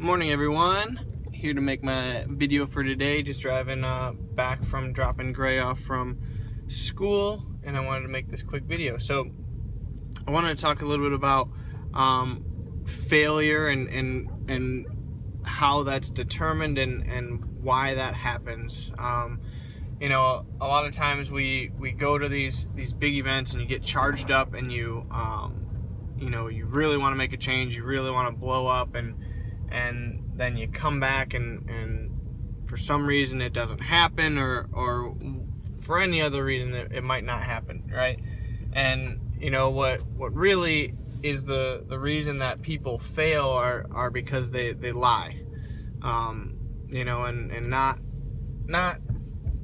Morning everyone, here to make my video for today. Just driving back from dropping Gray off from school, and I wanted to make this quick video. So I wanted to talk a little bit about failure and how that's determined and why that happens. You know, a lot of times we go to these big events and you get charged up and you know, you really want to make a change, you really want to blow up, and then you come back and for some reason it doesn't happen, or for any other reason it might not happen, right? And you know what really is the reason that people fail are because they lie, you know, and not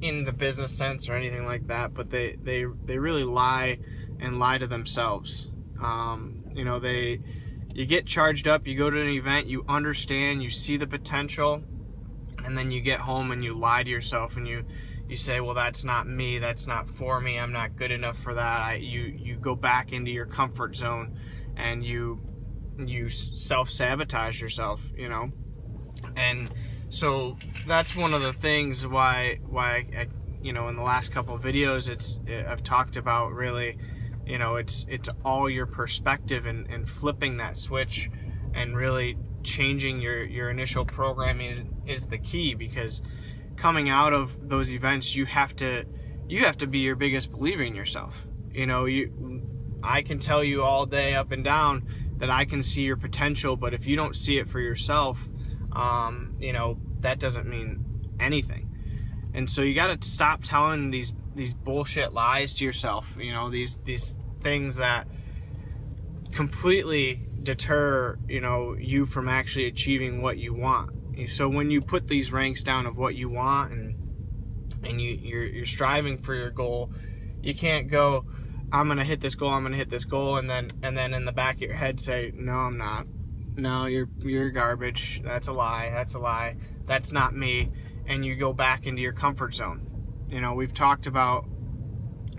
in the business sense or anything like that, but they really lie and lie to themselves. You know, you get charged up, you go to an event, you understand, you see the potential, and then you get home and you lie to yourself and you say, well, that's not me, that's not for me, I'm not good enough for that. You go back into your comfort zone and you self-sabotage yourself, you know. And so that's one of the things why I, you know, in the last couple of videos I've talked about, really, you know, it's all your perspective and flipping that switch and really changing your initial programming is the key. Because coming out of those events, you have to be your biggest believer in yourself. You know, I can tell you all day up and down that I can see your potential, but if you don't see it for yourself, you know, that doesn't mean anything. And so you got to stop telling these bullshit lies to yourself, you know, these things that completely deter, you know, you from actually achieving what you want. So when you put these ranks down of what you want and you're striving for your goal, you can't go, I'm gonna hit this goal, I'm gonna hit this goal, and then in the back of your head say, no, I'm not, no, you're garbage, that's a lie, that's not me. And you go back into your comfort zone. You know, we've talked about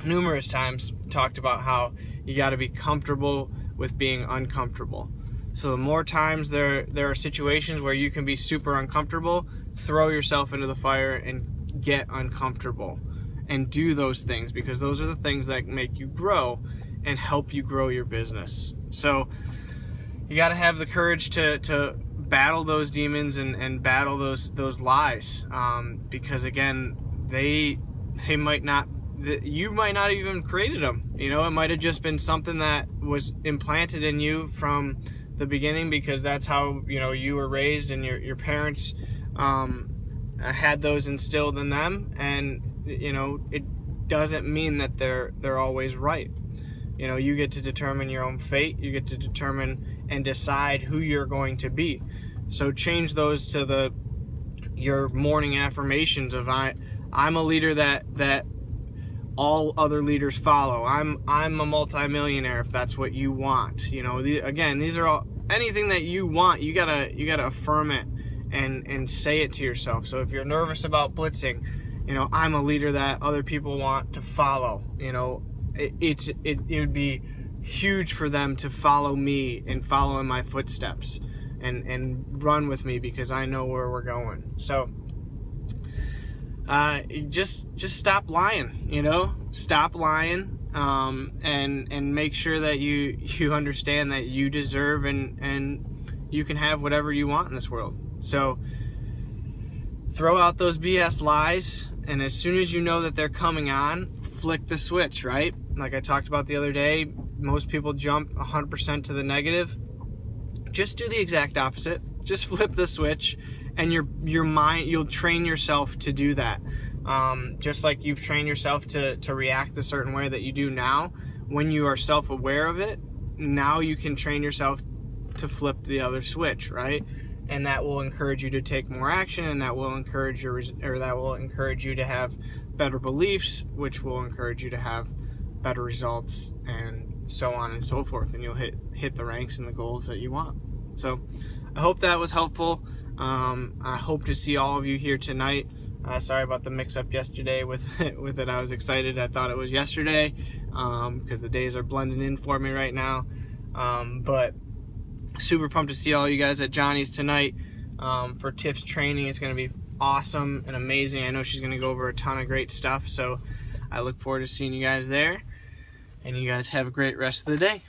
numerous times, how you got to be comfortable with being uncomfortable. So the more times there are situations where you can be super uncomfortable, throw yourself into the fire and get uncomfortable and do those things, because those are the things that make you grow and help you grow your business. So you got to have the courage to battle those demons and battle those lies, because again, they might not, you might not have even created them. You know, it might have just been something that was implanted in you from the beginning, because that's how, you know, you were raised and your parents had those instilled in them. And you know, it doesn't mean that they're always right. You know, you get to determine your own fate. You get to determine and decide who you're going to be. So change those to your morning affirmations of I'm a leader that all other leaders follow. I'm a multimillionaire, if that's what you want. You know, again, these are all, anything that you want, you gotta affirm it and say it to yourself. So if you're nervous about blitzing, you know, I'm a leader that other people want to follow. You know, it would be huge for them to follow me and follow in my footsteps and run with me, because I know where we're going. So just stop lying, you know, stop lying, and make sure that you understand that you deserve and you can have whatever you want in this world. So throw out those BS lies, and as soon as you know that they're coming on, flick the switch, right? Like I talked about the other day, most people jump 100% to the negative. Just do the exact opposite. Just flip the switch, and your mind, you'll train yourself to do that. Just like you've trained yourself to react the certain way that you do now, when you are self-aware of it, now you can train yourself to flip the other switch, right? And that will encourage you to take more action, and that will encourage you to have better beliefs, which will encourage you to have better results, and so on and so forth, and you'll hit the ranks and the goals that you want. So I hope that was helpful. I hope to see all of you here tonight. Sorry about the mix-up yesterday with it. I was excited. I thought it was yesterday, because the days are blending in for me right now. But super pumped to see all you guys at Johnny's tonight. for Tiff's training. It's going to be awesome and amazing. I know she's going to go over a ton of great stuff, so I look forward to seeing you guys there, and you guys have a great rest of the day.